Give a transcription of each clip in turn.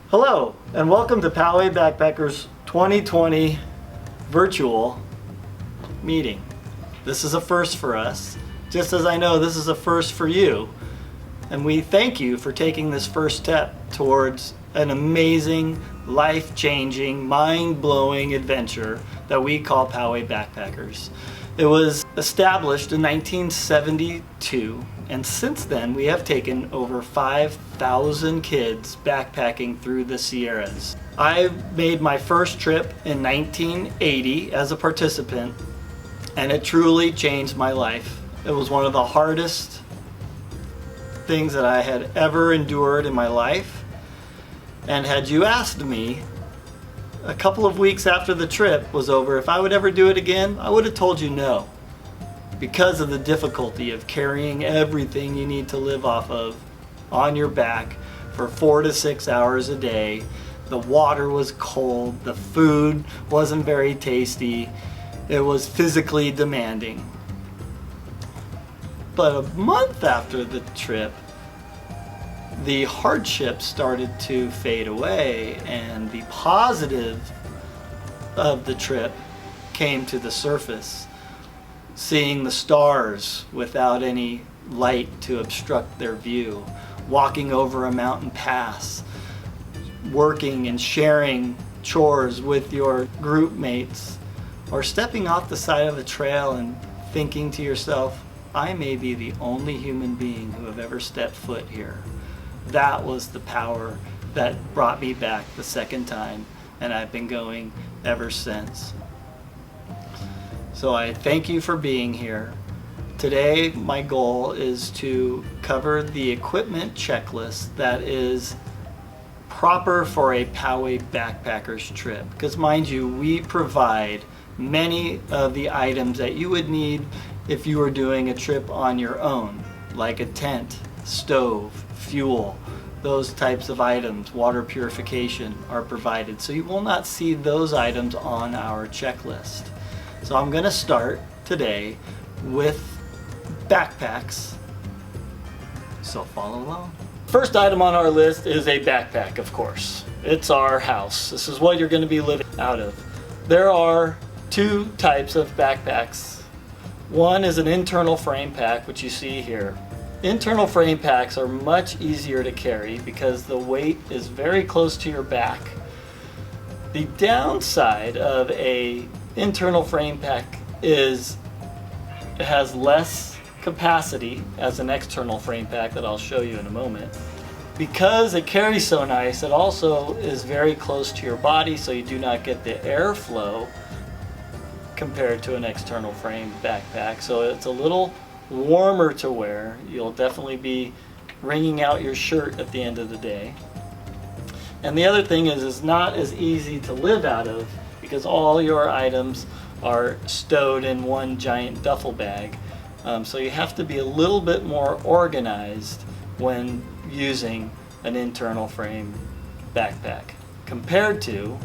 Hello, and welcome to Poway Backpackers 2020 virtual meeting. This is a first for us, just as I know this is a first for you. And we thank you for taking this first step towards an amazing, life-changing, mind-blowing adventure that we call Poway Backpackers. It was established in 1972, and since then we have taken over 5,000 kids backpacking through the Sierras. I made my first trip in 1980 as a participant, and it truly changed my life. It was one of the hardest things that I had ever endured in my life, and had you asked me a couple of weeks after the trip was over if I would ever do it again, I would have told you no, because of the difficulty of carrying everything you need to live off of on your back for 4 to 6 hours a day. The water was cold, the food wasn't very tasty, it was physically demanding. But a month after the trip, the hardships started to fade away and the positive of the trip came to the surface. Seeing the stars without any light to obstruct their view, walking over a mountain pass, working and sharing chores with your group mates, or stepping off the side of a trail and thinking to yourself, I may be the only human being who have ever stepped foot here. That was the power that brought me back the second time, and I've been going ever since. So I thank you for being here. Today my goal is to cover the equipment checklist that is proper for a Poway Backpackers trip. Because mind you, we provide many of the items that you would need if you were doing a trip on your own, like a tent, stove, fuel, those types of items, water purification are provided. So you will not see those items on our checklist. So I'm going to start today with backpacks. So follow along. First item on our list is a backpack, of course. It's our house. This is what you're going to be living out of. There are two types of backpacks. One is an internal frame pack, which you see here. Internal frame packs are much easier to carry because the weight is very close to your back. The downside of a internal frame pack is it has less capacity as an external frame pack that I'll show you in a moment. Because it carries so nice, it also is very close to your body, so you do not get the airflow compared to an external frame backpack. So it's a little warmer to wear. You'll definitely be wringing out your shirt at the end of the day. And the other thing is it's not as easy to live out of because all your items are stowed in one giant duffel bag. So you have to be a little bit more organized when using an internal frame backpack compared to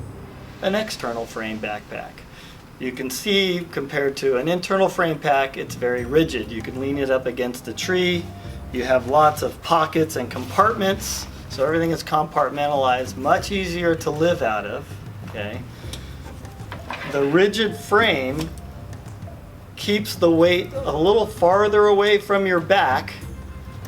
an external frame backpack. You can see compared to an internal frame pack, it's very rigid. You can lean it up against a tree. You have lots of pockets and compartments, so everything is compartmentalized, much easier to live out of. Okay. The rigid frame keeps the weight a little farther away from your back,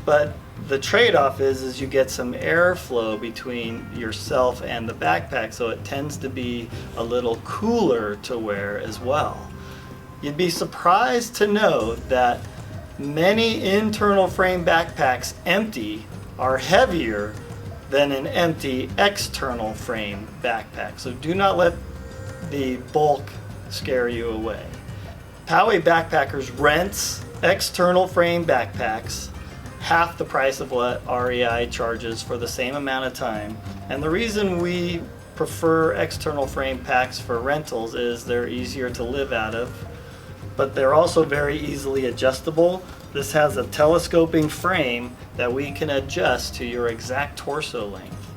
but the trade-off is you get some airflow between yourself and the backpack, so it tends to be a little cooler to wear as well. You'd be surprised to know that many internal frame backpacks empty are heavier than an empty external frame backpack. So do not let the bulk scare you away. Poway Backpackers rents external frame backpacks half the price of what REI charges for the same amount of time. And the reason we prefer external frame packs for rentals is they're easier to live out of, but they're also very easily adjustable. This has a telescoping frame that we can adjust to your exact torso length.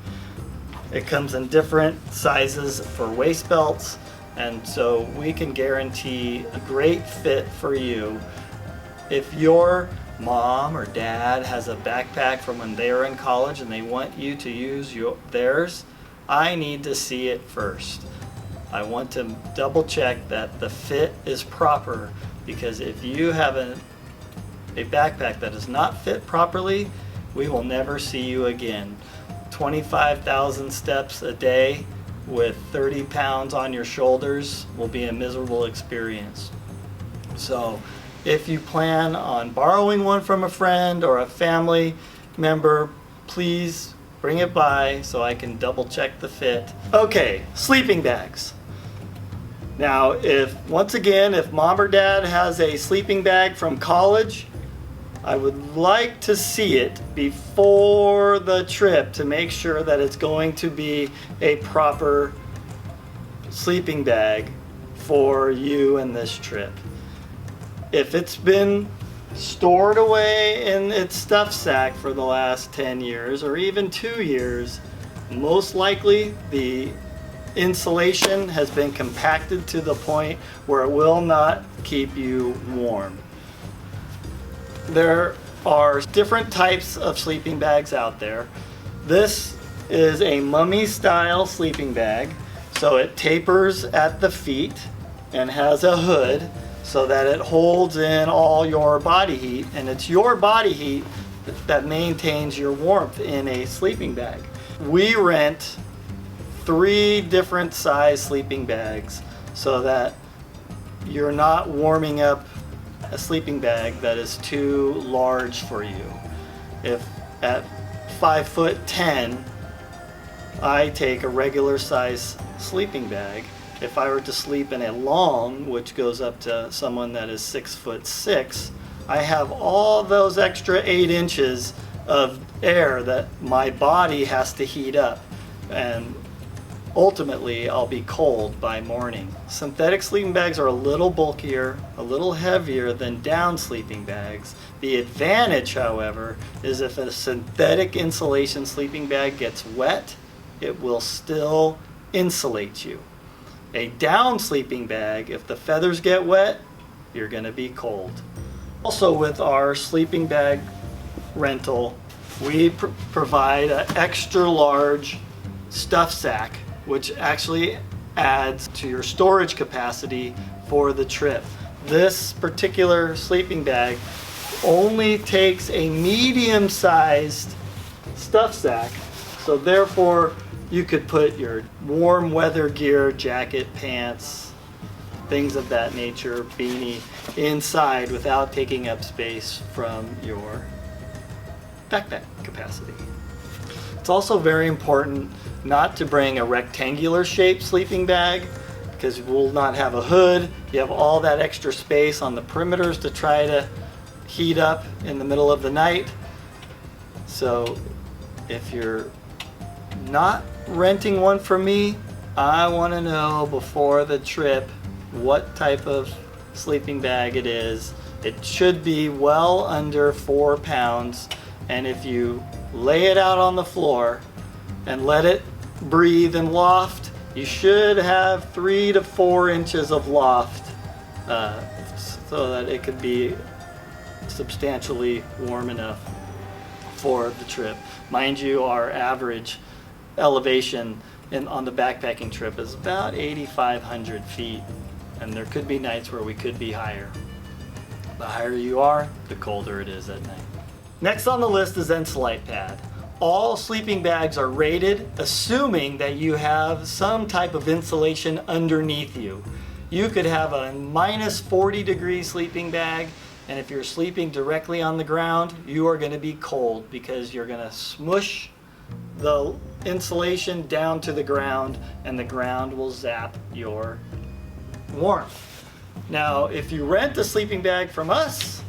It comes in different sizes for waist belts, and so we can guarantee a great fit for you. If your mom or dad has a backpack from when they were in college and they want you to use theirs, I need to see it first. I want to double check that the fit is proper, because if you have a backpack that is not fit properly, we will never see you again. 25,000 steps a day with 30 pounds on your shoulders will be a miserable experience. So if you plan on borrowing one from a friend or a family member, please bring it by so I can double check the fit. Okay, sleeping bags. Now, once again, if mom or dad has a sleeping bag from college, I would like to see it before the trip to make sure that it's going to be a proper sleeping bag for you and this trip. If it's been stored away in its stuff sack for the last 10 years or even 2 years, most likely the insulation has been compacted to the point where it will not keep you warm. There are different types of sleeping bags out there. This is a mummy style sleeping bag, so it tapers at the feet and has a hood so that it holds in all your body heat, and it's your body heat that maintains your warmth in a sleeping bag. We rent 3 different size sleeping bags so that you're not warming up a sleeping bag that is too large for you. If at 5'10", I take a regular size sleeping bag. If I were to sleep in a long, which goes up to someone that is 6'6", I have all those extra 8 inches of air that my body has to heat up, and ultimately I'll be cold by morning. Synthetic sleeping bags are a little bulkier, a little heavier than down sleeping bags. The advantage, however, is if a synthetic insulation sleeping bag gets wet, it will still insulate you. A down sleeping bag, if the feathers get wet, you're going to be cold. Also, with our sleeping bag rental, we provide an extra large stuff sack, which actually adds to your storage capacity for the trip. This particular sleeping bag only takes a medium-sized stuff sack, so therefore you could put your warm weather gear, jacket, pants, things of that nature, beanie, inside without taking up space from your backpack capacity. It's also very important not to bring a rectangular shaped sleeping bag, because you will not have a hood. You have all that extra space on the perimeters to try to heat up in the middle of the night. So if you're not renting one from me, I want to know before the trip what type of sleeping bag it is. It should be well under 4 pounds, and if you lay it out on the floor and let it breathe and loft, you should have 3 to 4 inches of loft so that it could be substantially warm enough for the trip. Mind you, our average elevation on the backpacking trip is about 8,500 feet, and there could be nights where we could be higher. The higher you are, the colder it is at night. Next on the list is Ensolite pad. All sleeping bags are rated assuming that you have some type of insulation underneath you. You could have a minus 40 degree sleeping bag, and if you're sleeping directly on the ground, you are going to be cold because you're going to smush the insulation down to the ground, and the ground will zap your warmth. Now, if you rent a sleeping bag from us,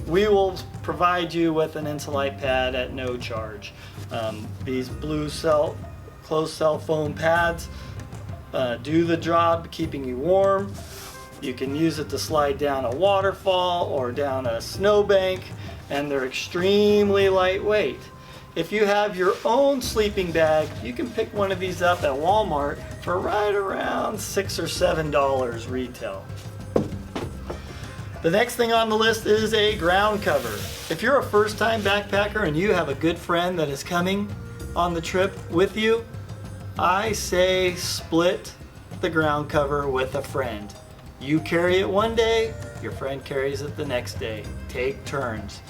we will provide you with an Ensolite pad at no charge. These blue closed cell foam pads do the job keeping you warm. You can use it to slide down a waterfall or down a snowbank, and they're extremely lightweight. If you have your own sleeping bag, you can pick one of these up at Walmart for right around $6 or $7 retail. The next thing on the list is a ground cover. If you're a first-time backpacker and you have a good friend that is coming on the trip with you, I say split the ground cover with a friend. You carry it one day, your friend carries it the next day. Take turns.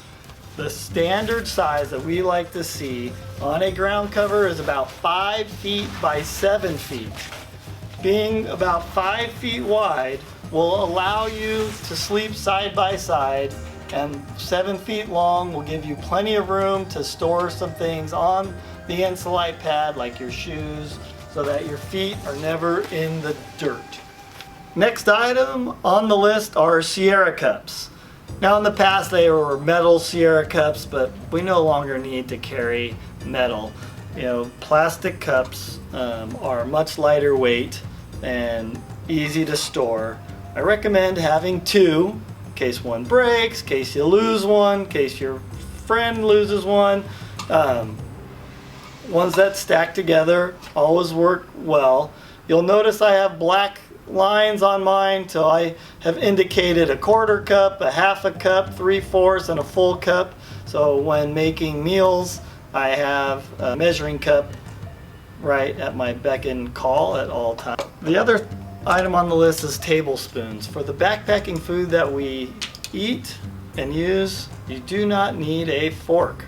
The standard size that we like to see on a ground cover is about 5 feet by 7 feet. Being about 5 feet wide will allow you to sleep side by side, and 7 feet long will give you plenty of room to store some things on the Insulite pad, like your shoes, so that your feet are never in the dirt. Next item on the list are Sierra cups. Now in the past they were metal Sierra cups, but we no longer need to carry metal. You know, plastic cups are much lighter weight and easy to store. I recommend having 2 in case one breaks, in case you lose one, in case your friend loses one. Ones that stack together always work well. You'll notice I have black lines on mine, so I have indicated a 1/4 cup, a 1/2 cup, 3/4, and a full cup. So when making meals, I have a measuring cup right at my beck and call at all times. The other item on the list is tablespoons. For the backpacking food that we eat and use, you do not need a fork.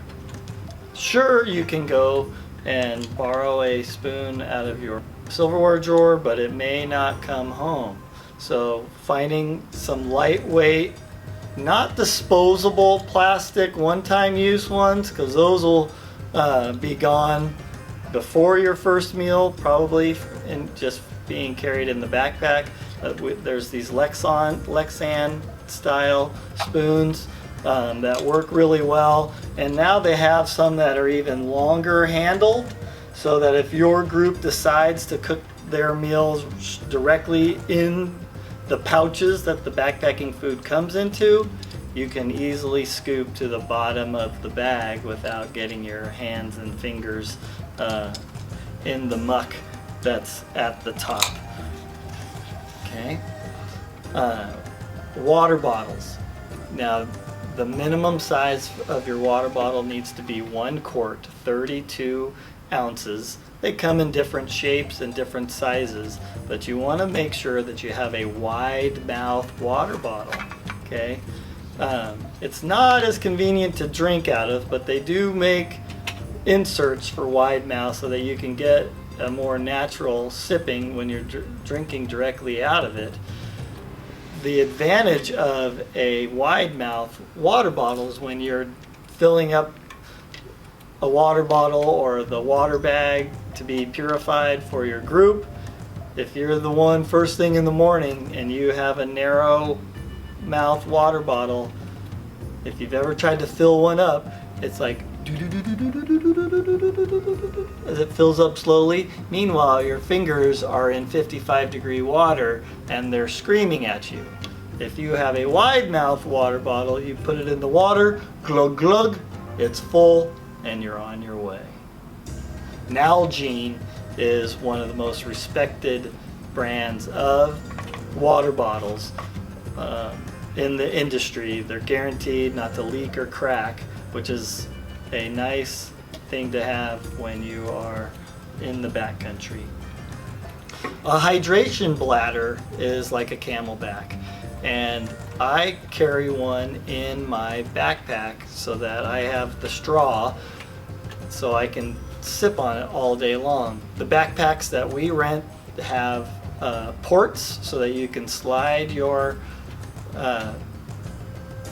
Sure, you can go and borrow a spoon out of your silverware drawer, but it may not come home. So finding some lightweight, not disposable plastic one-time use ones, because those will be gone before your first meal, probably in just being carried in the backpack. There's these Lexan style spoons that work really well, and now they have some that are even longer handled, so that if your group decides to cook their meals directly in the pouches that the backpacking food comes into, you can easily scoop to the bottom of the bag without getting your hands and fingers in the muck that's at the top. Okay. Water bottles. Now, the minimum size of your water bottle needs to be 1 quart, 32 ounces. They come in different shapes and different sizes, but you want to make sure that you have a wide mouth water bottle. Okay. It's not as convenient to drink out of, but they do make inserts for wide mouth so that you can get a more natural sipping when you're drinking directly out of it. The advantage of a wide mouth water bottle is when you're filling up a water bottle or the water bag to be purified for your group. If you're the one first thing in the morning and you have a narrow mouth water bottle, if you've ever tried to fill one up, it's like as it fills up slowly. Meanwhile, your fingers are in 55-degree water and they're screaming at you. If you have a wide mouth water bottle, you put it in the water, glug glug, it's full, and you're on your way. Nalgene is one of the most respected brands of water bottles in the industry. They're guaranteed not to leak or crack, which is a nice thing to have when you are in the backcountry. A hydration bladder is like a Camelback, and I carry one in my backpack so that I have the straw so I can sip on it all day long. The backpacks that we rent have ports so that you can slide your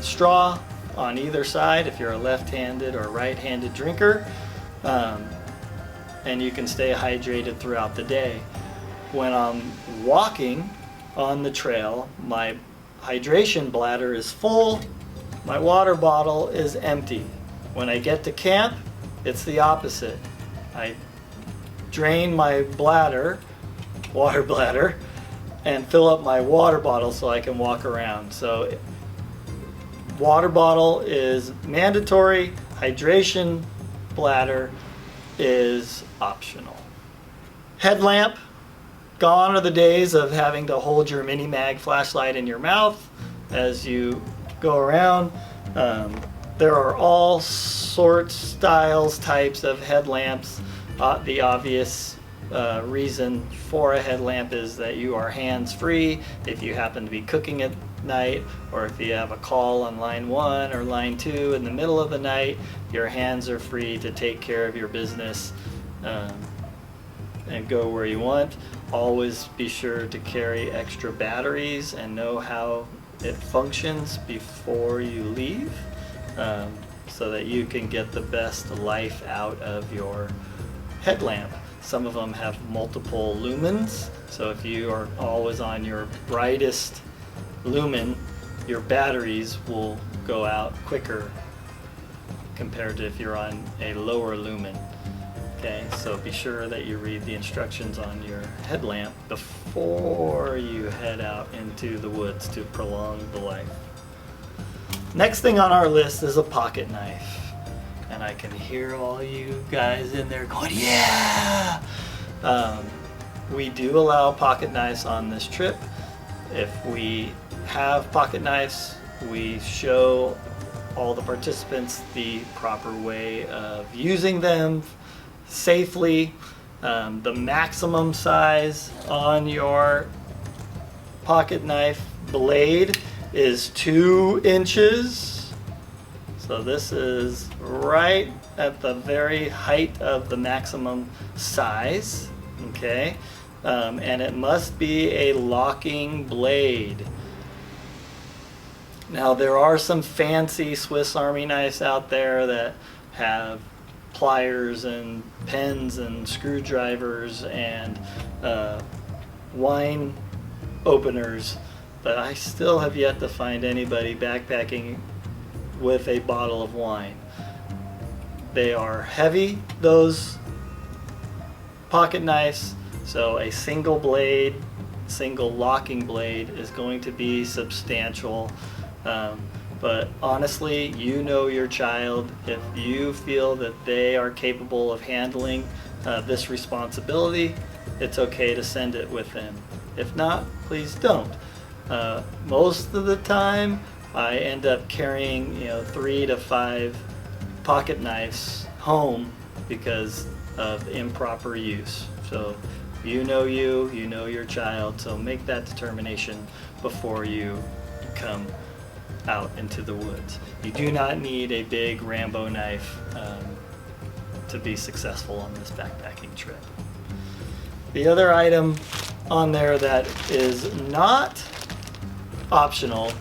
straw on either side if you're a left-handed or right-handed drinker, and you can stay hydrated throughout the day. When I'm walking on the trail, my hydration bladder is full, my water bottle is empty. When I get to camp, it's the opposite. I drain my water bladder, and fill up my water bottle so I can walk around. So water bottle is mandatory, hydration bladder is optional. Headlamp. Gone are the days of having to hold your mini mag flashlight in your mouth as you go around. There are all sorts, styles, types of headlamps. The obvious reason for a headlamp is that you are hands-free if you happen to be cooking at night, or if you have a call on line 1 or line 2 in the middle of the night, your hands are free to take care of your business and go where you want. Always be sure to carry extra batteries and know how it functions before you leave, so that you can get the best life out of your headlamp. Some of them have multiple lumens, so if you are always on your brightest lumen, your batteries will go out quicker compared to if you're on a lower lumen. Okay, so be sure that you read the instructions on your headlamp before you head out into the woods to prolong the life. Next thing on our list is a pocket knife. And I can hear all you guys in there going, yeah! We do allow pocket knives on this trip. If we have pocket knives, we show all the participants the proper way of using them safely. The maximum size on your pocket knife blade is 2 inches. So this is right at the very height of the maximum size, okay? And it must be a locking blade. Now there are some fancy Swiss Army knives out there that have pliers and pens and screwdrivers and wine openers, but I still have yet to find anybody backpacking with a bottle of wine. They are heavy, those pocket knives, so a single blade, single locking blade is going to be substantial. But honestly, you know your child. If you feel that they are capable of handling this responsibility, it's okay to send it with them. If not, please don't. Most of the time, I end up carrying 3 to 5 pocket knives home because of improper use. So you know your child, so make that determination before you come out into the woods. You do not need a big Rambo knife to be successful on this backpacking trip. The other item on there that is not optional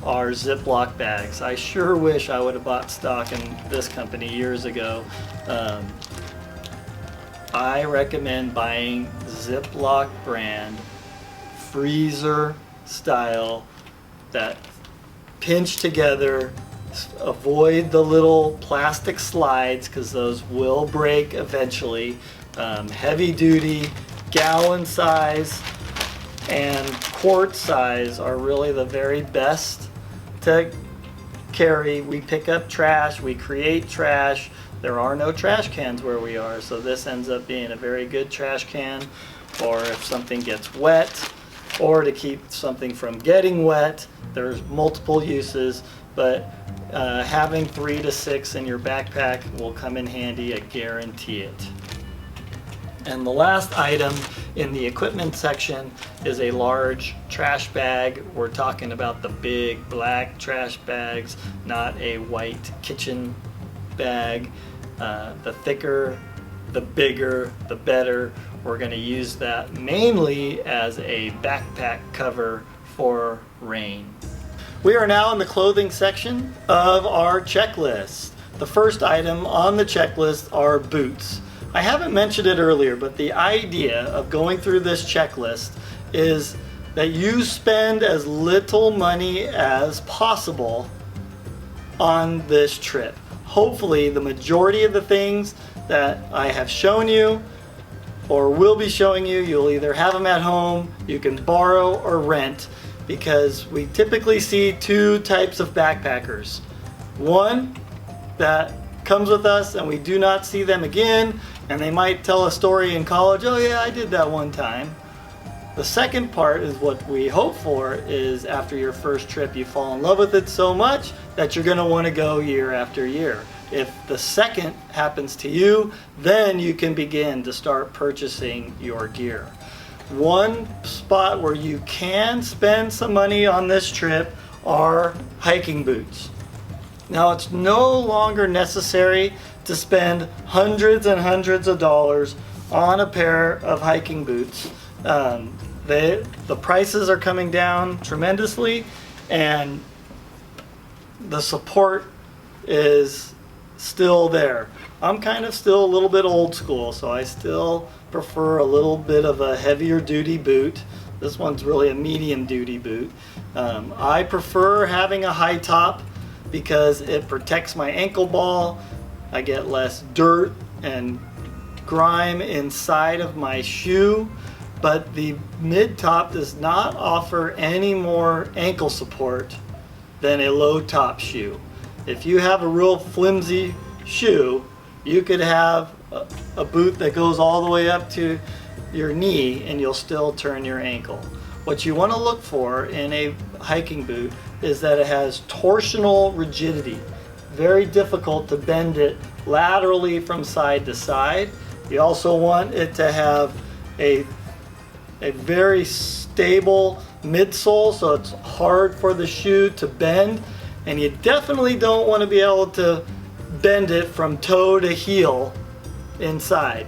are Ziploc bags. I sure wish I would have bought stock in this company years ago. I recommend buying Ziploc brand freezer style that pinch together. Avoid the little plastic slides because those will break eventually. Heavy duty, gallon size and quart size are really the very best to carry. We pick up trash, we create trash. There are no trash cans where we are, so this ends up being a very good trash can, or if something gets wet, or to keep something from getting wet. There's multiple uses, but having 3 to 6 in your backpack will come in handy, I guarantee it. And the last item in the equipment section is a large trash bag. We're talking about the big black trash bags, not a white kitchen bag. The thicker, the bigger, the better. We're going to use that mainly as a backpack cover for rain. We are now in the clothing section of our checklist. The first item on the checklist are boots. I haven't mentioned it earlier, but the idea of going through this checklist is that you spend as little money as possible on this trip. Hopefully, the majority of the things that I have shown you or will be showing you, you'll either have them at home, you can borrow or rent, because we typically see 2 types of backpackers. One that comes with us and we do not see them again, and they might tell a story in college, oh yeah, I did that one time. The second part is what we hope for, is after your first trip you fall in love with it so much that you're going to want to go year after year. If the second happens to you, then you can begin to start purchasing your gear. One spot where you can spend some money on this trip are hiking boots. Now, it's no longer necessary to spend hundreds and hundreds of dollars on a pair of hiking boots. The prices are coming down tremendously, and the support is still there. I'm kind of still a little bit old school, so I still prefer a little bit of a heavier duty boot. This one's really a medium duty boot. I prefer having a high top because it protects my ankle ball. I get less dirt and grime inside of my shoe, but the mid top does not offer any more ankle support than a low top shoe. If you have a real flimsy shoe, you could have a boot that goes all the way up to your knee and you'll still turn your ankle. What you want to look for in a hiking boot is that it has torsional rigidity. Very difficult to bend it laterally from side to side. You also want it to have a very stable midsole, so it's hard for the shoe to bend, and you definitely don't want to be able to bend it from toe to heel inside.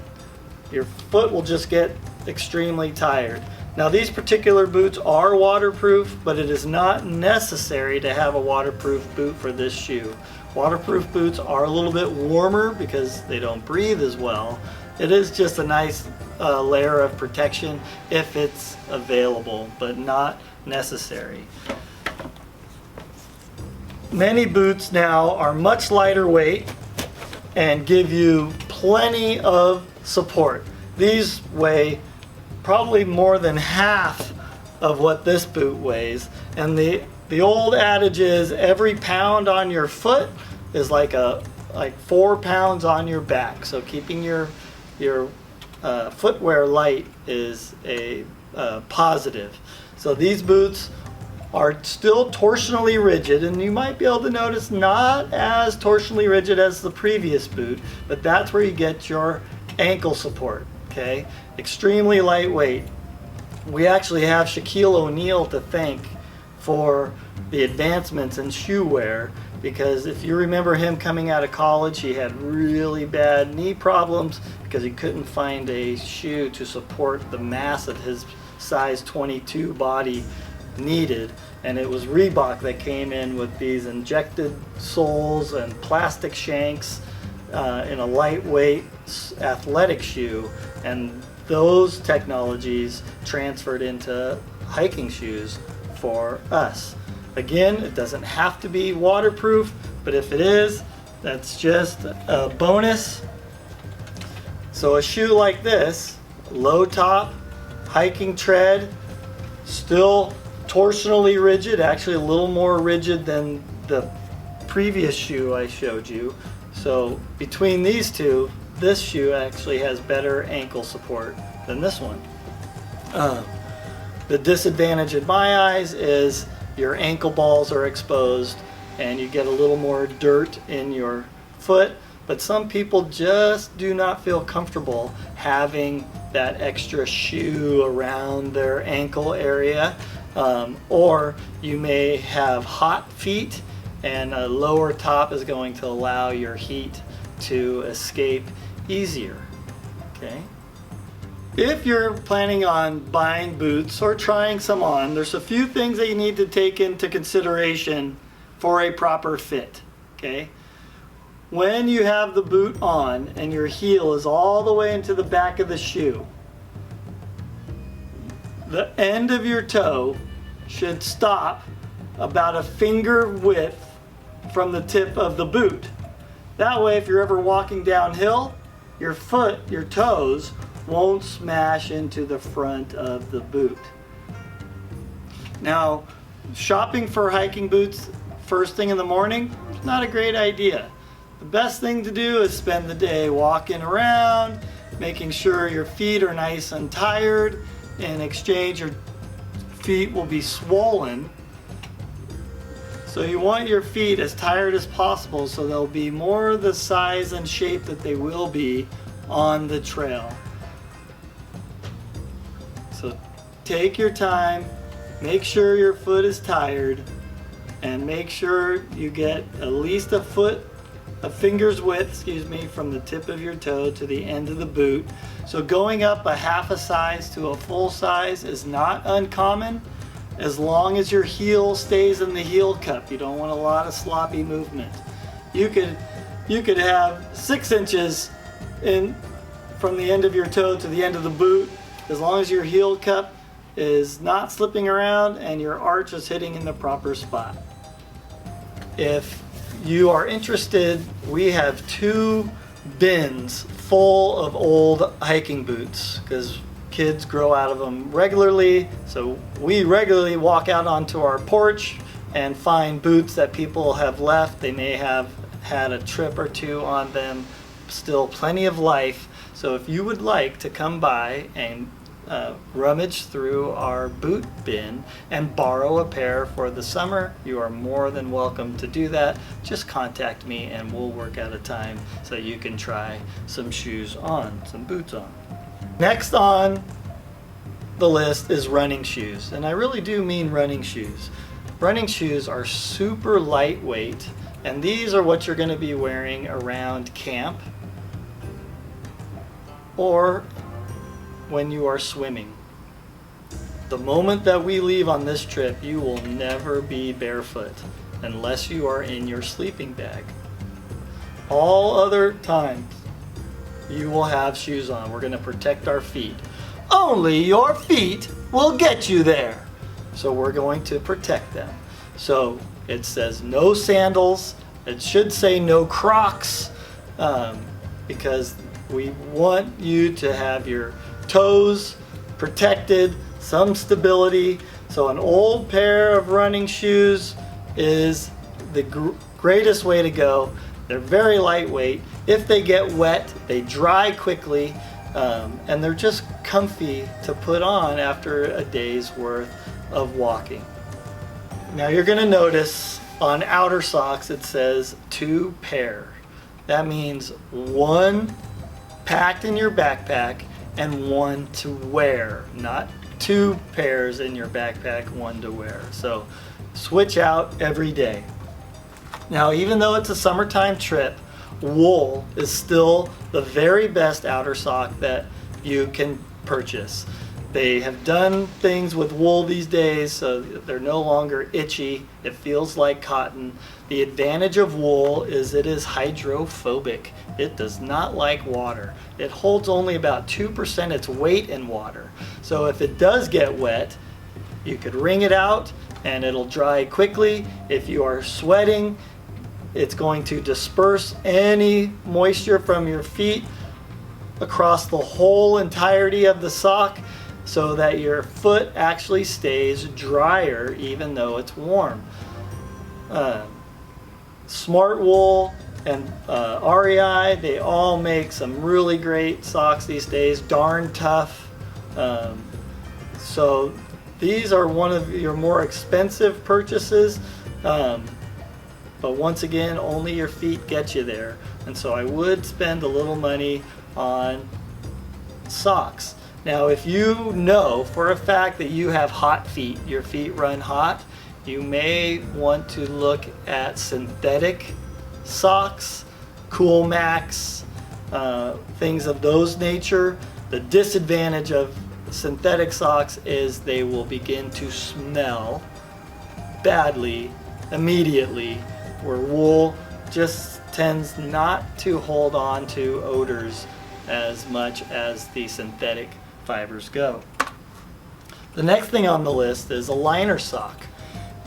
Your foot will just get extremely tired. Now, these particular boots are waterproof, but it is not necessary to have a waterproof boot for this shoe. Waterproof boots are a little bit warmer because they don't breathe as well. It is just a nice layer of protection if it's available, but not necessary. Many boots now are much lighter weight and give you plenty of support. These weigh probably more than half of what this boot weighs, and the old adage is every pound on your foot is like 4 pounds on your back. So keeping your footwear light is a positive. So these boots are still torsionally rigid, and you might be able to notice not as torsionally rigid as the previous boot, but that's where you get your ankle support. Okay, extremely lightweight. We actually have Shaquille O'Neal to thank for the advancements in shoe wear, because if you remember him coming out of college, he had really bad knee problems because he couldn't find a shoe to support the mass of his size 22 body needed, and it was Reebok that came in with these injected soles and plastic shanks in a lightweight athletic shoe, and those technologies transferred into hiking shoes for us. Again, it doesn't have to be waterproof, but if it is, that's just a bonus. So a shoe like this, low top, hiking tread, still torsionally rigid, actually a little more rigid than the previous shoe I showed you. So between these two, this shoe actually has better ankle support than this one. The disadvantage in my eyes is your ankle balls are exposed and you get a little more dirt in your foot, but some people just do not feel comfortable having that extra shoe around their ankle area, or you may have hot feet and a lower top is going to allow your heat to escape easier. Okay. If you're planning on buying boots or trying some on, there's a few things that you need to take into consideration for a proper fit. Okay. When you have the boot on and your heel is all the way into the back of the shoe, the end of your toe should stop about a finger width from the tip of the boot. That way, if you're ever walking downhill, your foot, your toes, won't smash into the front of the boot. Now, shopping for hiking boots first thing in the morning is not a great idea. The best thing to do is spend the day walking around, making sure your feet are nice and tired, in exchange, your feet will be swollen. So you want your feet as tired as possible so they'll be more the size and shape that they will be on the trail. So take your time, make sure your foot is tired, and make sure you get at least a finger's width, from the tip of your toe to the end of the boot. So going up a half a size to a full size is not uncommon, as long as your heel stays in the heel cup. You don't want a lot of sloppy movement. You could have 6 inches in from the end of your toe to the end of the boot, as long as your heel cup is not slipping around and your arch is hitting in the proper spot. If you are interested, we have 2 bins full of old hiking boots, because kids grow out of them regularly. So we regularly walk out onto our porch and find boots that people have left. They may have had a trip or 2 on them, still plenty of life. So if you would like to come by and rummage through our boot bin and borrow a pair for the summer, you are more than welcome to do that. Just contact me and we'll work out a time so you can try some shoes on, some boots on. Next on the list is running shoes, and I really do mean running shoes. Running shoes are super lightweight, and these are what you're going to be wearing around camp or when you are swimming. The moment that we leave on this trip, you will never be barefoot unless you are in your sleeping bag. All other times, you will have shoes on. We're going to protect our feet. Only your feet will get you there. So we're going to protect them. So it says no sandals. It should say no Crocs, because we want you to have your toes protected, some stability. So an old pair of running shoes is the greatest way to go. They're very lightweight. If they get wet, they dry quickly, and they're just comfy to put on after a day's worth of walking. Now you're going to notice on outer socks it says 2 pair. That means 1 packed in your backpack and 1 to wear, not 2 pairs in your backpack, 1 to wear. So switch out every day. Now, even though it's a summertime trip, wool is still the very best outer sock that you can purchase. They have done things with wool these days so they're no longer itchy. It feels like cotton. The advantage of wool is it is hydrophobic. It does not like water. It holds only about 2% its weight in water. So if it does get wet, you could wring it out and it'll dry quickly. If you are sweating, it's going to disperse any moisture from your feet across the whole entirety of the sock, so that your foot actually stays drier even though it's warm. Smartwool and REI, they all make some really great socks these days, darn tough. So these are one of your more expensive purchases, but once again, only your feet get you there. And so I would spend a little money on socks. Now, if you know for a fact that you have hot feet, your feet run hot, you may want to look at synthetic socks, Cool Max, things of those nature. The disadvantage of synthetic socks is they will begin to smell badly immediately, where wool just tends not to hold on to odors as much as the synthetic fibers go. The next thing on the list is a liner sock.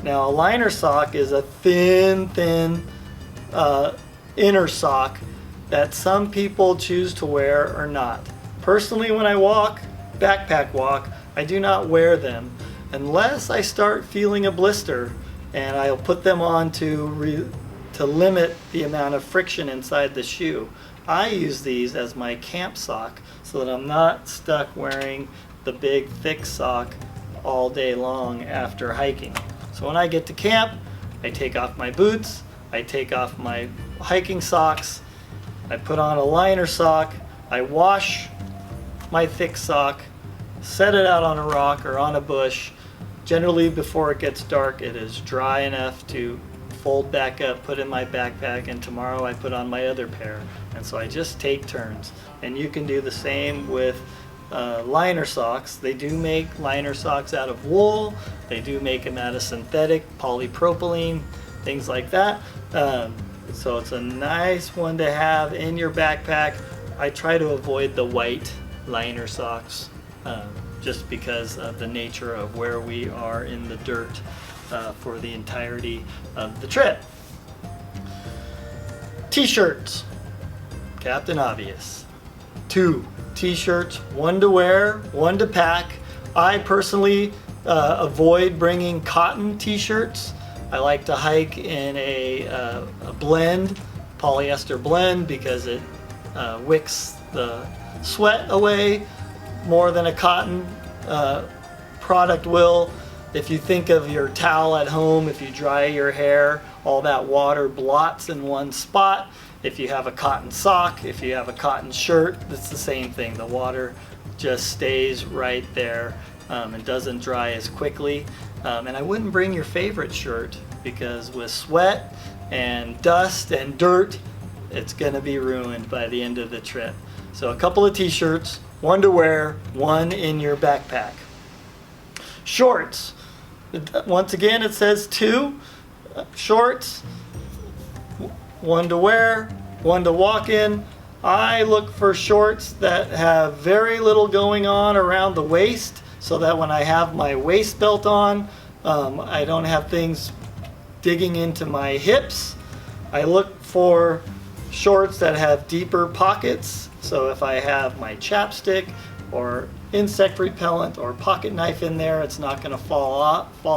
Now, a liner sock is a thin inner sock that some people choose to wear or not. Personally, when I backpack walk, I do not wear them unless I start feeling a blister, and I'll put them on to limit the amount of friction inside the shoe. I use these as my camp sock so that I'm not stuck wearing the big thick sock all day long after hiking. So when I get to camp, I take off my boots, I take off my hiking socks, I put on a liner sock, I wash my thick sock, set it out on a rock or on a bush. Generally before it gets dark, it is dry enough to fold back up, put in my backpack, and tomorrow I put on my other pair. And so I just take turns. And you can do the same with liner socks. They do make liner socks out of wool. They do make them out of synthetic polypropylene, things like that. So it's a nice one to have in your backpack. I try to avoid the white liner socks just because of the nature of where we are in the dirt for the entirety of the trip. T-shirts, Captain Obvious. 2 t-shirts, 1 to wear, 1 to pack. I personally avoid bringing cotton t-shirts. I like to hike in a blend, polyester blend, because it wicks the sweat away more than a cotton product will. If you think of your towel at home, if you dry your hair, all that water blots in one spot. If you have a cotton sock, if you have a cotton shirt, it's the same thing. The water just stays right there and doesn't dry as quickly. And I wouldn't bring your favorite shirt, because with sweat and dust and dirt, it's gonna be ruined by the end of the trip. So a couple of t-shirts, 1 to wear, 1 in your backpack. Shorts. Once again, it says 2 shorts, 1 to wear, 1 to walk in. I look for shorts that have very little going on around the waist, so that when I have my waist belt on, I don't have things digging into my hips. I look for shorts that have deeper pockets, so if I have my chapstick or insect repellent or pocket knife in there, it's not going to fall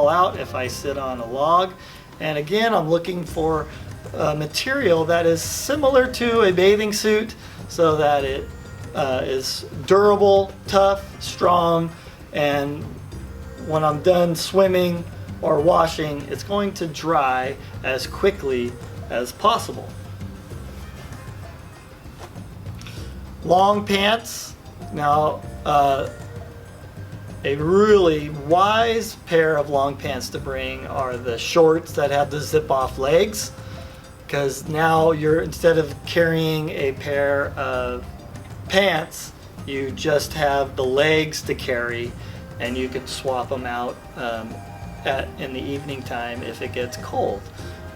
out if I sit on a log. And again, I'm looking for material that is similar to a bathing suit, so that it is durable, tough, strong, and when I'm done swimming or washing, it's going to dry as quickly as possible. Long pants. Now, a really wise pair of long pants to bring are the shorts that have the zip-off legs, because now you're, instead of carrying a pair of pants, you just have the legs to carry, and you can swap them out in the evening time if it gets cold.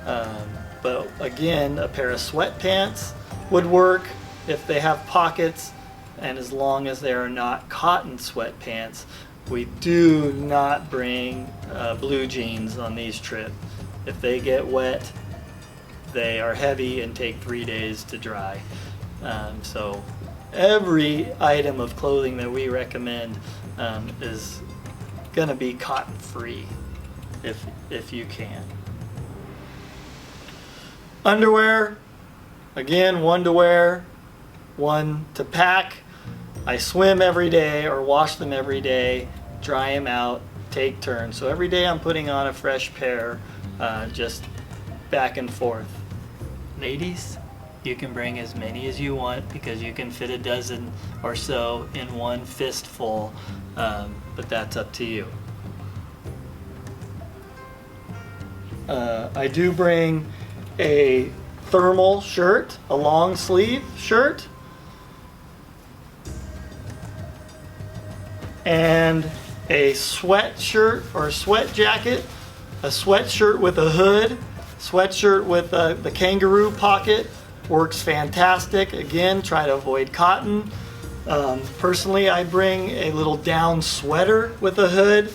But again, a pair of sweatpants would work if they have pockets, and as long as they are not cotton sweatpants. We do not bring blue jeans on these trips. If they get wet, they are heavy and take 3 days to dry. So every item of clothing that we recommend is going to be cotton free if you can. Underwear, again, 1 to wear, 1 to pack. I swim every day or wash them every day, dry them out, take turns. So every day I'm putting on a fresh pair, just back and forth. Ladies, you can bring as many as you want, because you can fit a dozen or so in one fistful, but that's up to you. I do bring a thermal shirt, a long sleeve shirt, and a sweatshirt or sweat jacket, a sweatshirt with a hood, sweatshirt with the kangaroo pocket works fantastic. Again, try to avoid cotton. Personally, I bring a little down sweater with a hood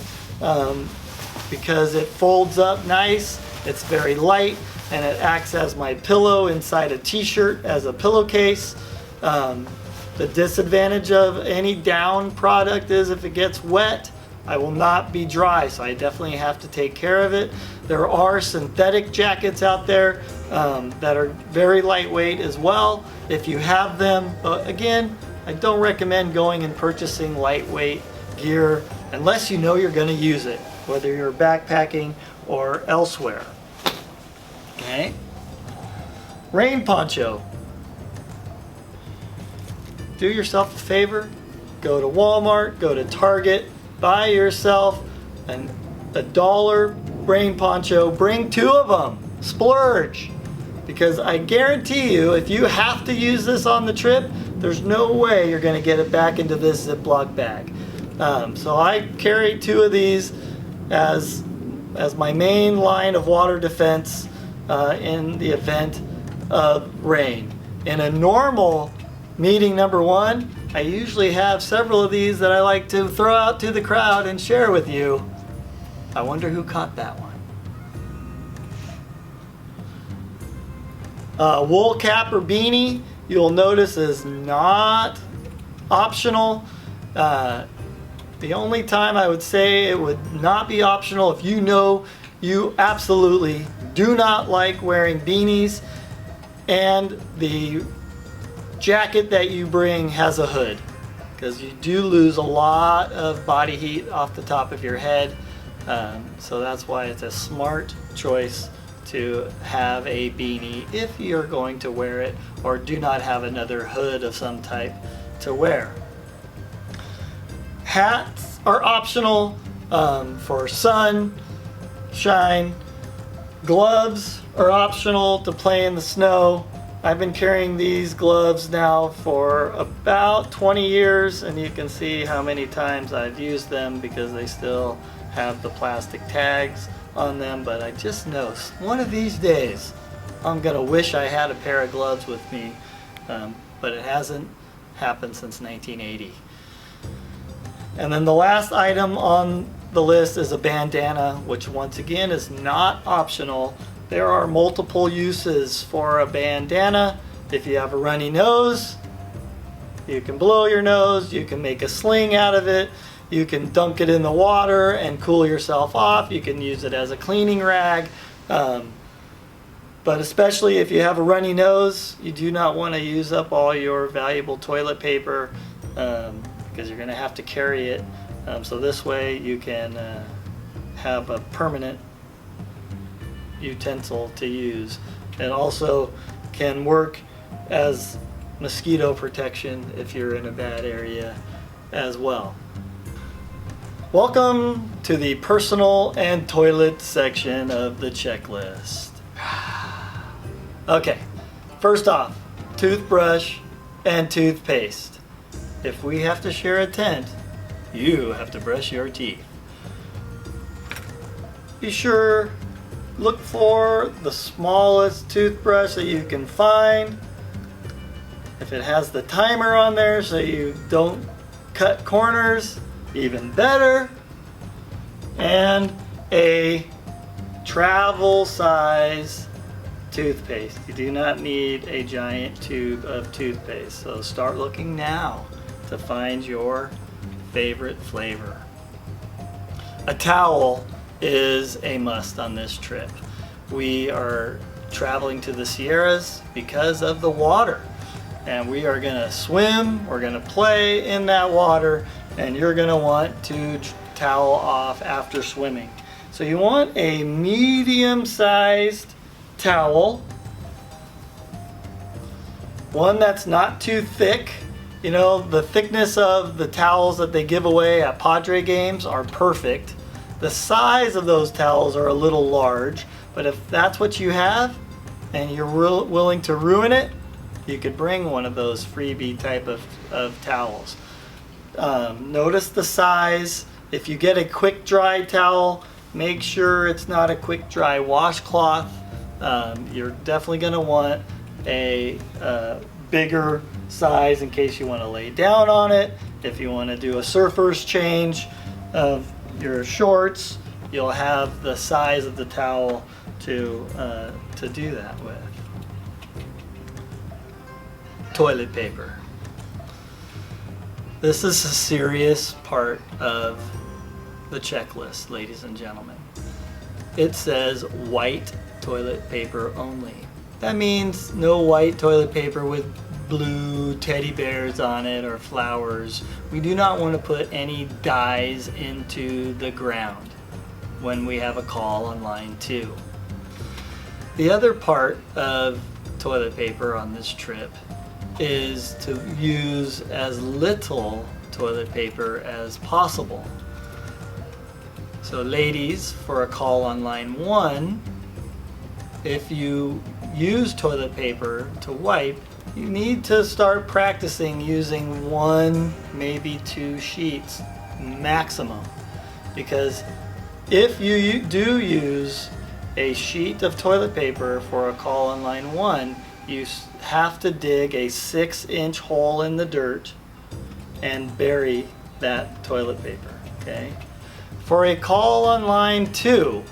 because it folds up nice, it's very light, and it acts as my pillow inside a t-shirt as a pillowcase. The disadvantage of any down product is if it gets wet, I will not be dry, so I definitely have to take care of it. There are synthetic jackets out there that are very lightweight as well, if you have them. But again, I don't recommend going and purchasing lightweight gear unless you know you're going to use it, whether you're backpacking or elsewhere. Okay? Rain poncho. Do yourself a favor, go to Walmart, go to Target, buy yourself a $1 rain poncho, bring 2 of them, splurge. Because I guarantee you, if you have to use this on the trip, there's no way you're going to get it back into this Ziploc bag. So I carry 2 of these as my main line of water defense in the event of rain. In a normal meeting number 1, I usually have several of these that I like to throw out to the crowd and share with you. I wonder who caught that one. Wool cap or beanie, you'll notice, is not optional. The only time I would say it would not be optional if you know you absolutely do not like wearing beanies and the jacket that you bring has a hood, because you do lose a lot of body heat off the top of your head. So that's why it's a smart choice to have a beanie if you're going to wear it or do not have another hood of some type to wear. Hats are optional for sun, shine. Gloves are optional to play in the snow. I've been carrying these gloves now for about 20 years, and you can see how many times I've used them because they still have the plastic tags on them. But I just know one of these days I'm gonna wish I had a pair of gloves with me, but it hasn't happened since 1980. And then the last item on the list is a bandana, which once again is not optional. There are multiple uses for a bandana. If you have a runny nose, you can blow your nose, you can make a sling out of it, you can dunk it in the water and cool yourself off, you can use it as a cleaning rag. But especially if you have a runny nose, you do not want to use up all your valuable toilet paper, because you're going to have to carry it. So this way you can have a permanent utensil to use. It also can work as mosquito protection if you're in a bad area as well. Welcome to the personal and toilet section of the checklist. Okay, first off, toothbrush and toothpaste. If we have to share a tent, you have to brush your teeth. Be sure, look for the smallest toothbrush that you can find. If it has the timer on there so you don't cut corners, even better. And a travel size toothpaste. You do not need a giant tube of toothpaste, so start looking now to find your favorite flavor. A towel is a must on this trip. We are traveling to the Sierras because of the water, and we are gonna swim, we're gonna play in that water, and you're gonna want to towel off after swimming. So you want a medium-sized towel, one that's not too thick. You know, the thickness of the towels that they give away at Padre games are perfect. The size of those towels are a little large, but if that's what you have and you're willing to ruin it, you could bring one of those freebie type of towels. Notice the size. If you get a quick dry towel, make sure it's not a quick dry washcloth. You're definitely going to want a bigger size in case you want to lay down on it. If you want to do a surfer's change of your shorts, you'll have the size of the towel to do that with. Toilet paper. This is a serious part of the checklist, ladies and gentlemen. It says white toilet paper only. That means no white toilet paper with blue teddy bears on it or flowers. We do not want to put any dyes into the ground when we have a call on line 2. The other part of toilet paper on this trip is to use as little toilet paper as possible. So ladies, for a call on line 1, if you use toilet paper to wipe, you need to start practicing using 1, maybe 2 sheets maximum. Because if you do use a sheet of toilet paper for a call on line 1, you have to dig a 6-inch hole in the dirt and bury that toilet paper, okay? For a call on line 2,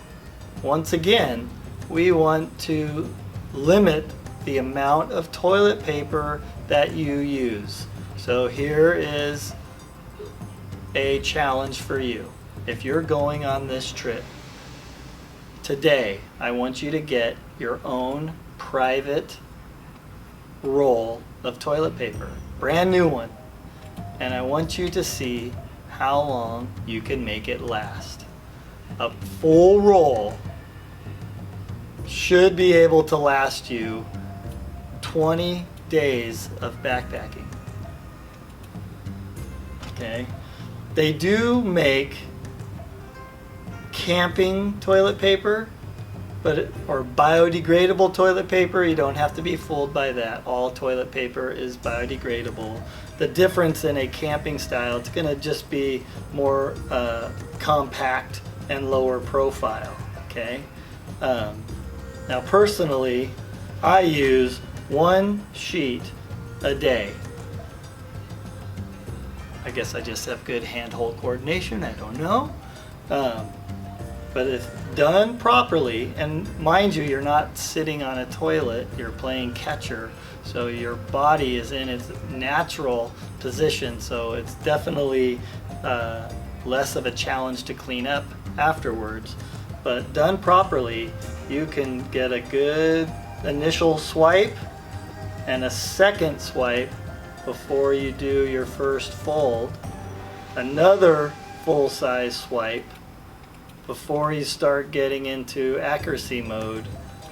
once again, we want to limit the amount of toilet paper that you use. So here is a challenge for you. If you're going on this trip, today I want you to get your own private roll of toilet paper, brand new one, and I want you to see how long you can make it last. A full roll should be able to last you 20 days of backpacking. Okay? They do make camping toilet paper, or biodegradable toilet paper. You don't have to be fooled by that. All toilet paper is biodegradable. The difference in a camping style, it's going to just be more compact and lower profile. Okay? Now personally, I use 1 sheet a day. I guess I just have good hand-hold coordination, I don't know. But if done properly, and mind you, you're not sitting on a toilet, you're playing catcher, so your body is in its natural position, so it's definitely less of a challenge to clean up afterwards. But done properly, you can get a good initial swipe and a second swipe before you do your first fold, another full-size swipe before you start getting into accuracy mode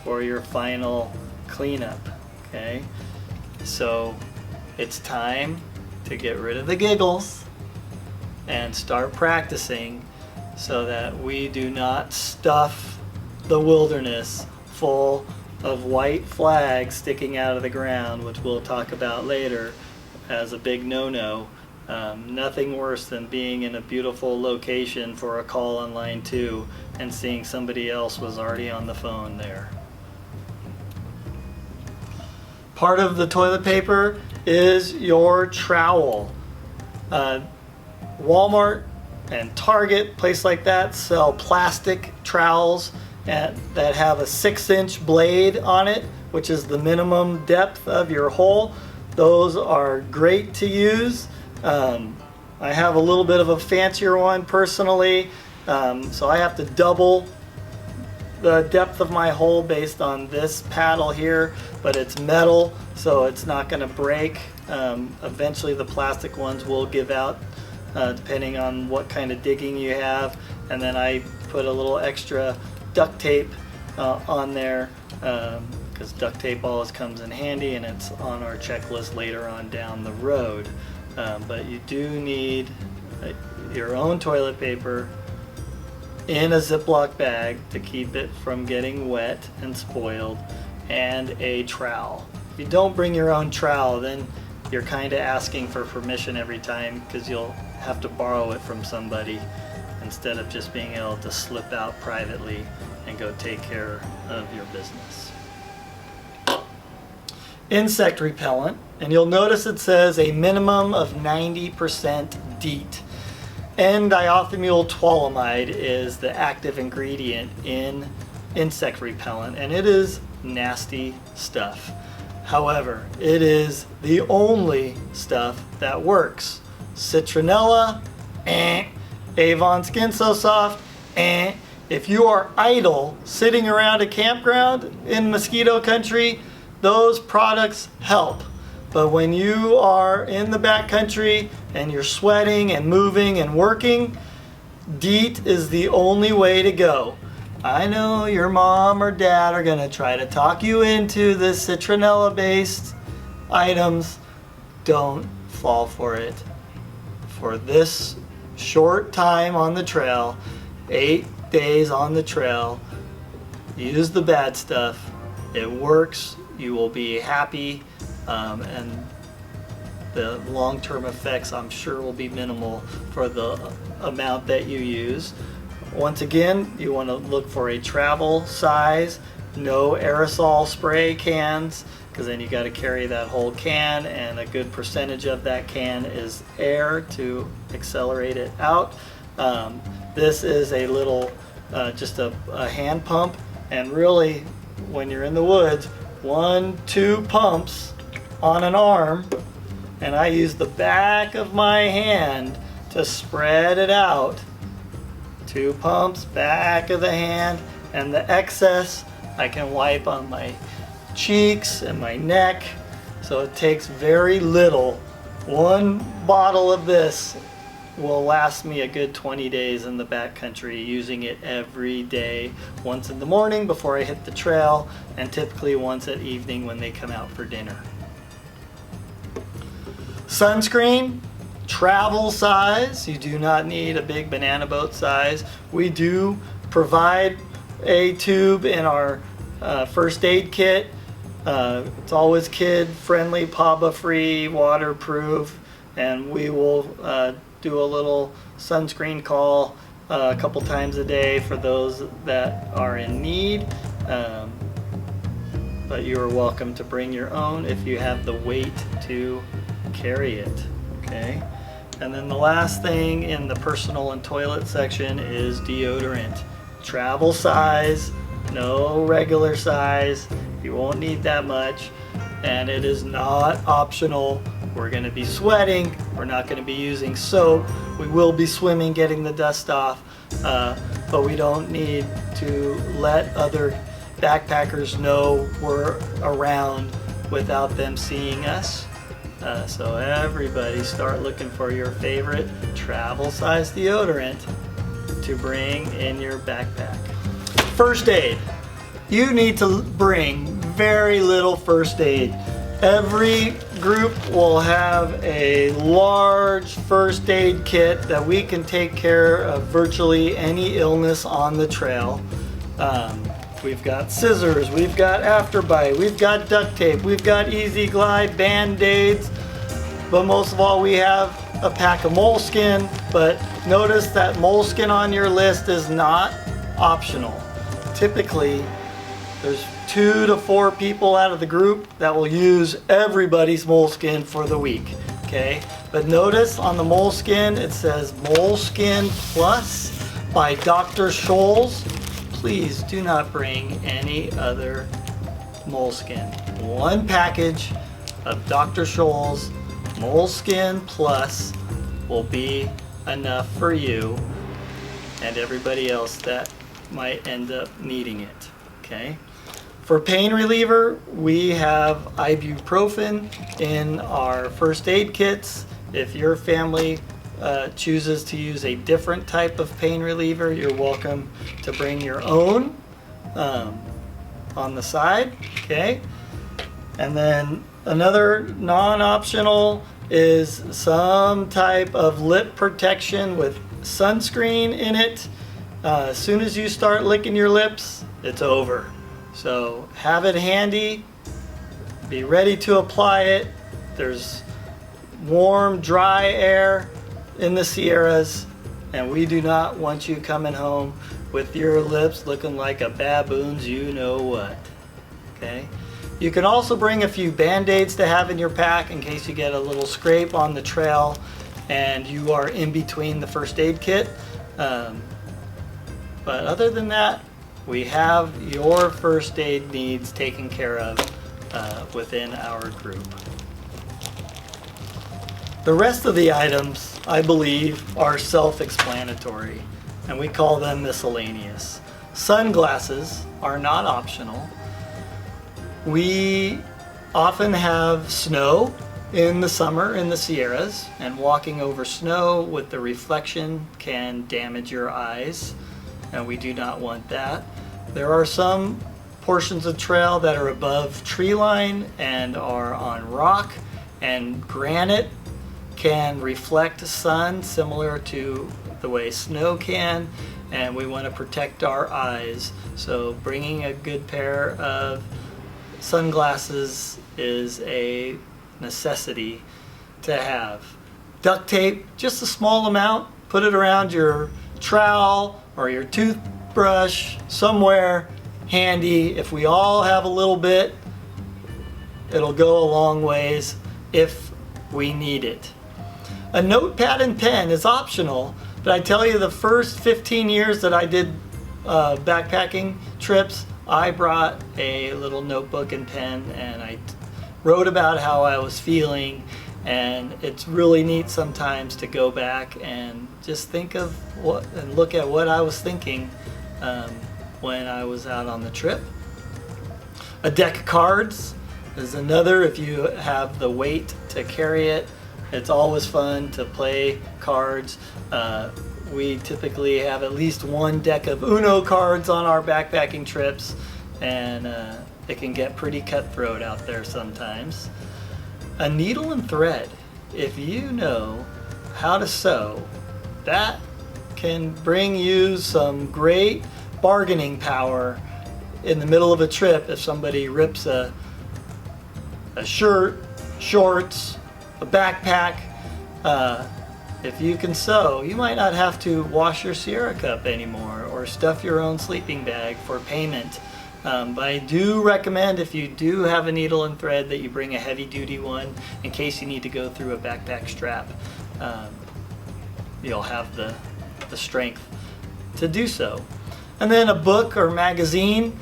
for your final cleanup. Okay, so it's time to get rid of the giggles and start practicing so that we do not stuff the wilderness full of white flags sticking out of the ground, which we'll talk about later as a big no-no. Nothing worse than being in a beautiful location for a call on line 2 and seeing somebody else was already on the phone there. Part of the toilet paper is your trowel. Walmart and Target, place like that, sell plastic trowels that have a 6-inch blade on it, which is the minimum depth of your hole. Those are great to use. I have a little bit of a fancier one personally, so I have to double the depth of my hole based on this paddle here, but it's metal, so it's not going to break. Eventually the plastic ones will give out depending on what kind of digging you have, and then I put a little extra duct tape on there because duct tape always comes in handy, and it's on our checklist later on down the road. But you do need your own toilet paper in a Ziploc bag to keep it from getting wet and spoiled, and a trowel. If you don't bring your own trowel, then you're kind of asking for permission every time, because you'll have to borrow it from somebody instead of just being able to slip out privately and go take care of your business. Insect repellent, and you'll notice it says a minimum of 90% DEET. N-diethyl toluamide is the active ingredient in insect repellent, and it is nasty stuff. However, it is the only stuff that works. Citronella, Avon Skin So Soft, If you are idle sitting around a campground in mosquito country, those products help. But when you are in the backcountry and you're sweating and moving and working, DEET is the only way to go. I know your mom or dad are gonna try to talk you into the citronella based items. Don't fall for it. For this short time on the trail, 8 days on the trail, use the bad stuff. It works, you will be happy, and the long-term effects I'm sure will be minimal for the amount that you use. Once again, you want to look for a travel size, no aerosol spray cans, because then you got to carry that whole can, and a good percentage of that can is air to accelerate it out. This is a little, just a hand pump, and really when you're in the woods, 1-2 pumps on an arm, and I use the back of my hand to spread it out. 2 pumps, back of the hand, and the excess I can wipe on my cheeks and my neck. So it takes very little. 1 bottle of this will last me a good 20 days in the backcountry, using it every day, once in the morning before I hit the trail, and typically once at evening when they come out for dinner. Sunscreen, travel size. You do not need a big banana boat size. We do provide a tube in our first aid kit. It's always kid friendly, PABA free, waterproof, and we will do a little sunscreen call a couple times a day for those that are in need. But you are welcome to bring your own if you have the weight to carry it. Okay. And then the last thing in the personal and toilet section is deodorant. Travel size, no regular size. You won't need that much, and it is not optional. We're going to be sweating. We're not going to be using soap. We will be swimming, getting the dust off, but we don't need to let other backpackers know we're around without them seeing us. So everybody start looking for your favorite travel size deodorant to bring in your backpack. First aid. You need to bring very little first aid. Every group will have a large first aid kit that we can take care of virtually any illness on the trail. We've got scissors, we've got Afterbite, we've got duct tape, we've got Easy Glide, Band-Aids, but most of all we have a pack of Moleskin. But notice that Moleskin on your list is not optional. Typically, there's 2 to 4 people out of the group that will use everybody's Moleskin for the week, okay? But notice on the Moleskin, it says Moleskin Plus by Dr. Scholl's. Please do not bring any other Moleskin. 1 package of Dr. Scholl's Moleskin Plus will be enough for you and everybody else that might end up needing it, okay? For pain reliever, we have ibuprofen in our first aid kits. If your family chooses to use a different type of pain reliever, you're welcome to bring your own on the side, okay? And then another non-optional is some type of lip protection with sunscreen in it. As soon as you start licking your lips, it's over. So have it handy, be ready to apply it. There's warm, dry air in the Sierras, and we do not want you coming home with your lips looking like a baboon's you know what, okay? You can also bring a few Band-Aids to have in your pack in case you get a little scrape on the trail and you are in between the first aid kit. But other than that, we have your first aid needs taken care of within our group. The rest of the items, I believe, are self-explanatory, and we call them miscellaneous. Sunglasses are not optional. We often have snow in the summer in the Sierras, and walking over snow with the reflection can damage your eyes, and we do not want that. There are some portions of trail that are above tree line and are on rock, and granite can reflect sun similar to the way snow can, and we want to protect our eyes. So bringing a good pair of sunglasses is a necessity to have. Duct tape, just a small amount, put it around your trowel or your toothbrush, somewhere handy. If we all have a little bit, it'll go a long ways if we need it. A notepad and pen is optional, but I tell you, the first 15 years that I did backpacking trips, I brought a little notebook and pen, and I wrote about how I was feeling. And it's really neat sometimes to go back and just think of what and look at what I was thinking when I was out on the trip. A deck of cards is another. If you have the weight to carry it, it's always fun to play cards. We typically have at least one deck of Uno cards on our backpacking trips, and it can get pretty cutthroat out there sometimes. A needle and thread. If you know how to sew, that can bring you some great bargaining power in the middle of a trip. If somebody rips a shirt, shorts, a backpack, if you can sew, you might not have to wash your Sierra Cup anymore or stuff your own sleeping bag for payment. But I do recommend, if you do have a needle and thread, that you bring a heavy duty one in case you need to go through a backpack strap. You'll have the strength to do so. And then a book or magazine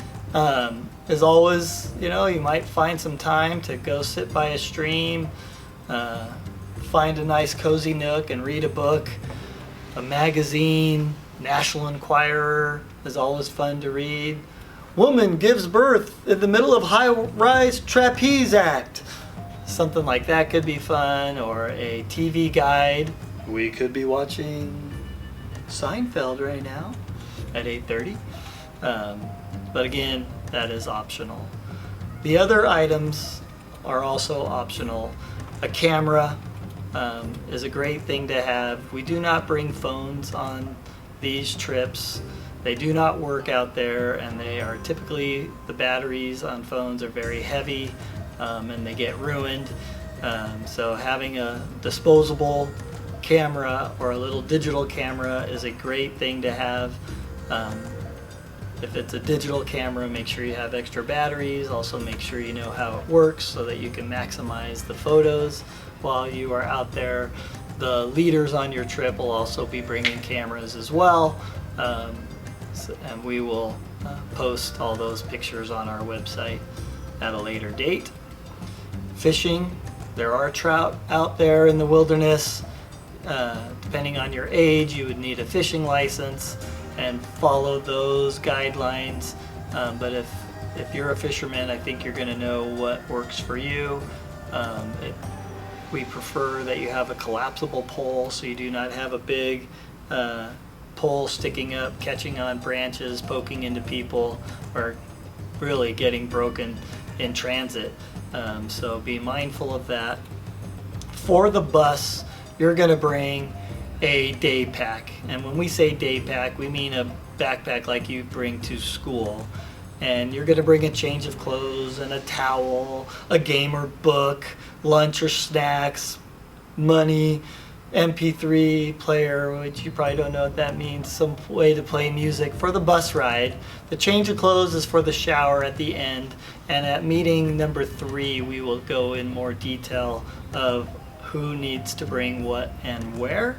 is always, you might find some time to go sit by a stream, find a nice cozy nook and read a book. A magazine, National Enquirer is always fun to read. Woman gives birth in the middle of high-rise trapeze act. Something like that could be fun. Or a TV guide. We could be watching Seinfeld right now at 8:30. But again, that is optional. The other items are also optional. A camera is a great thing to have. We do not bring phones on these trips. They do not work out there, and they are typically, the batteries on phones are very heavy, and they get ruined. So having a disposable camera or a little digital camera is a great thing to have. If it's a digital camera, make sure you have extra batteries. Also make sure you know how it works so that you can maximize the photos while you are out there. The leaders on your trip will also be bringing cameras as well. And we will post all those pictures on our website at a later date. Fishing. There are trout out there in the wilderness. Depending on your age, you would need a fishing license and follow those guidelines. But if you're a fisherman, I think you're going to know what works for you. We prefer that you have a collapsible pole, so you do not have a big pole sticking up, catching on branches, poking into people, or really getting broken in transit. So be mindful of that. For the bus, you're going to bring a day pack. And when we say day pack, we mean a backpack like you bring to school. And you're going to bring a change of clothes and a towel, a gamer book, lunch or snacks, money, MP3 player, which you probably don't know what that means, some way to play music for the bus ride. The change of clothes is for the shower at the end. And at meeting number 3, we will go in more detail of who needs to bring what and where.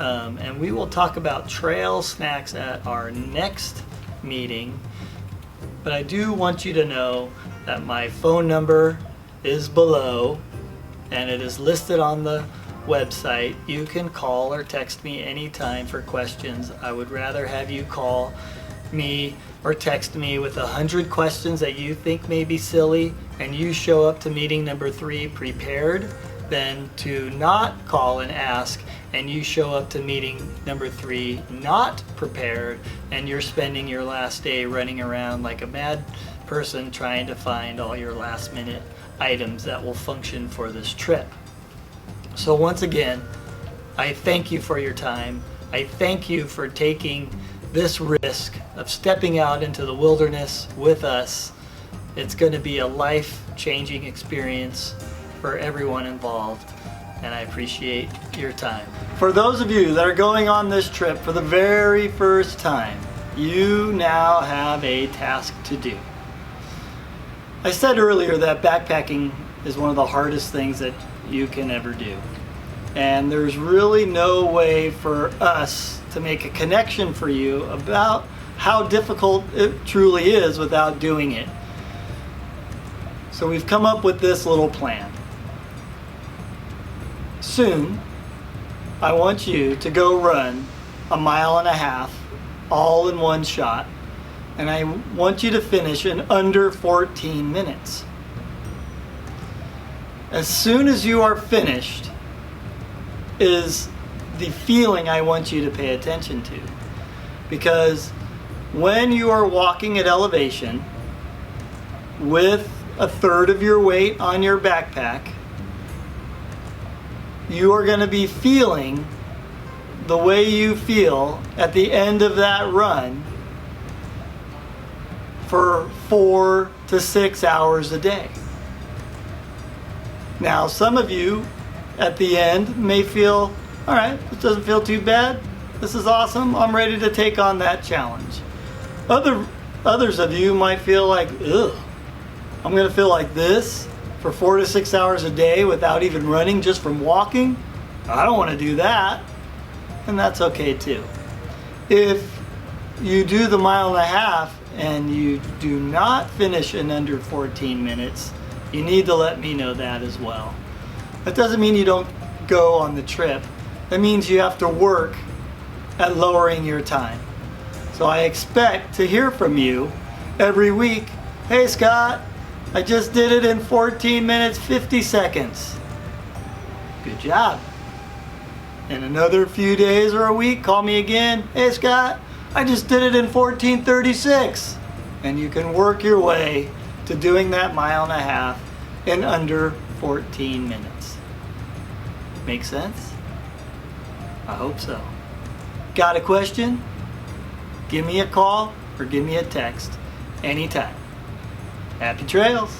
And we will talk about trail snacks at our next meeting. But I do want you to know that my phone number is below, and it is listed on the website. You can call or text me anytime for questions. I would rather have you call me or text me with 100 questions that you think may be silly, and you show up to meeting number 3 prepared, than to not call and ask and you show up to meeting number 3 not prepared, and you're spending your last day running around like a mad person trying to find all your last minute items that will function for this trip. So once again, I thank you for your time. I thank you for taking this risk of stepping out into the wilderness with us. It's going to be a life-changing experience for everyone involved, and I appreciate your time. For those of you that are going on this trip for the very first time, you now have a task to do. I said earlier that backpacking is one of the hardest things that you can ever do. And there's really no way for us to make a connection for you about how difficult it truly is without doing it. So we've come up with this little plan. Soon, I want you to go run 1.5 miles all in one shot, and I want you to finish in under 14 minutes. As soon as you are finished is the feeling I want you to pay attention to, because when you are walking at elevation with 1/3 of your weight on your backpack, you are going to be feeling the way you feel at the end of that run for 4 to 6 hours a day. Now, some of you at the end may feel, all right, this doesn't feel too bad. This is awesome. I'm ready to take on that challenge. Others of you might feel like, ugh, I'm going to feel like this for 4 to 6 hours a day without even running, just from walking. I don't want to do that. And that's okay too. If you do the 1.5 miles and you do not finish in under 14 minutes, you need to let me know that as well. That doesn't mean you don't go on the trip. That means you have to work at lowering your time. So I expect to hear from you every week. Hey Scott, I just did it in 14 minutes, 50 seconds. Good job. In another few days or a week, call me again. Hey Scott, I just did it in 14:36. And you can work your way to doing that 1.5 miles in under 14 minutes. Make sense? I hope so. Got a question? Give me a call or give me a text anytime. Happy trails!